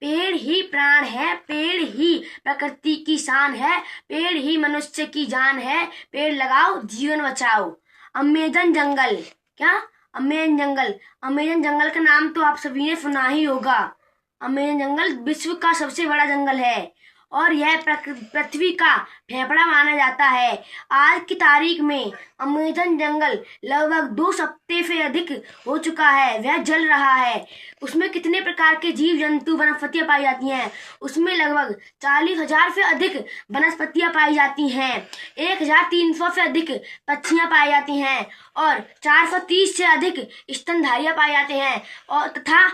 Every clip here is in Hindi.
पेड़ ही प्राण है, पेड़ ही प्रकृति की शान है, पेड़ ही मनुष्य की जान है, पेड़ लगाओ जीवन बचाओ। अमेजन जंगल। क्या? अमेजन जंगल। अमेजन जंगल का नाम तो आप सभी ने सुना ही होगा। अमेजन जंगल विश्व का सबसे बड़ा जंगल है और यह पृथ्वी का फेफड़ा माना जाता है। आज की तारीख में अमेजन जंगल लगभग 2 हफ्ते से अधिक हो चुका है, वह जल रहा है। उसमें कितने प्रकार के जीव जंतु वनस्पतियां पाई जाती हैं? उसमें लगभग 40,000 से अधिक वनस्पतियां पाई जाती हैं, 1,300 से अधिक पक्षियां पाई जाती हैं और 430 से अधिक स्तनधारियां पाए जाते हैं और तथा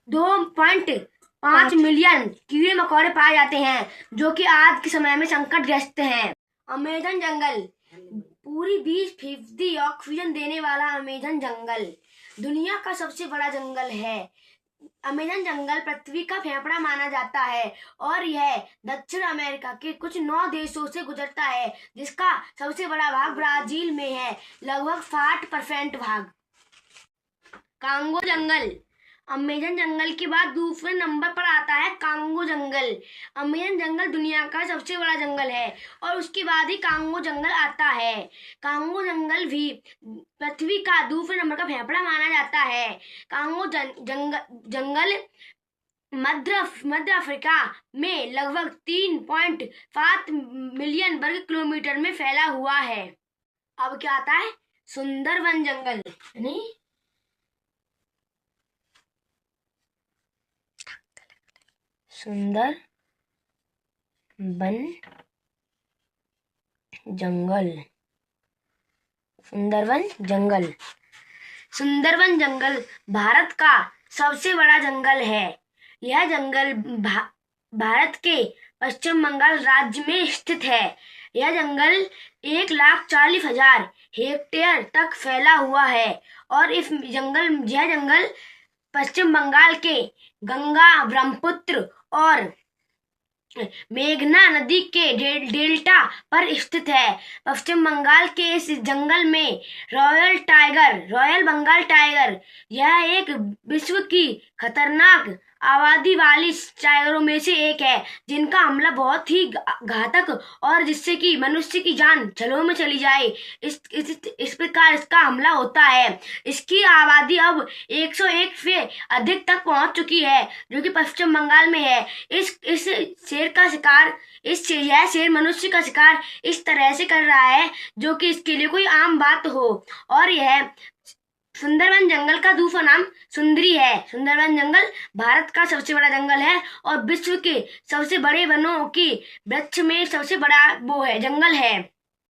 2.5 मिलियन कीड़े मकोड़े पाए जाते हैं जो कि आज के समय में संकटग्रस्त हैं। अमेजन जंगल पूरी 20% ऑक्सीजन देने वाला अमेजन जंगल दुनिया का सबसे बड़ा जंगल है। अमेजन जंगल पृथ्वी का फेफड़ा माना जाता है और यह दक्षिण अमेरिका के कुछ 9 देशों से गुजरता है, जिसका सबसे बड़ा भाग ब्राजील में है, लगभग 60% भाग। कांगो जंगल। अमेजन जंगल के बाद दूसरे नंबर पर आता है कांगो जंगल। अमेजन जंगल दुनिया का सबसे बड़ा जंगल है और उसके बाद ही कांगो जंगल आता है। कांगो जंगल भी पृथ्वी का दूसरे नंबर का फेफड़ा माना जाता है। कांगो जंगल मध्य अफ्रीका में लगभग 3.7 मिलियन वर्ग किलोमीटर में फैला हुआ है। अब क्या आता है? सुंदरवन जंगल। नहीं, सुंदरवन जंगल। सुंदरवन जंगल। सुंदरवन जंगल भारत का सबसे बड़ा जंगल है। यह जंगल भारत के पश्चिम बंगाल राज्य में स्थित है। यह जंगल 1,40,000 हेक्टेयर तक फैला हुआ है और यह जंगल पश्चिम बंगाल के गंगा, ब्रह्मपुत्र और मेघना नदी के डेल्टा पर स्थित है। पश्चिम बंगाल के इस जंगल में रॉयल बंगाल टाइगर, यह एक विश्व की खतरनाक आबादी वाली टाइगरों में से एक है, जिनका हमला बहुत ही घातक और जिससे कि मनुष्य की जान छलों में चली जाए, इस प्रकार इसका हमला होता है। इसकी आबादी अब 101 से अधिक तक पहुंच चुकी है, जो कि पश्चिम बंगाल में है। इस शेर का शिकार यह शेर मनुष्य का शिकार इस तरह से कर रहा है जो कि इसके लिए कोई आम बात हो। और यह सुंदरवन जंगल का दूसरा नाम सुंदरी है। सुंदरवन जंगल भारत का सबसे बड़ा जंगल है और विश्व के सबसे बड़े वनों की वृक्ष में सबसे बड़ा वो है जंगल है।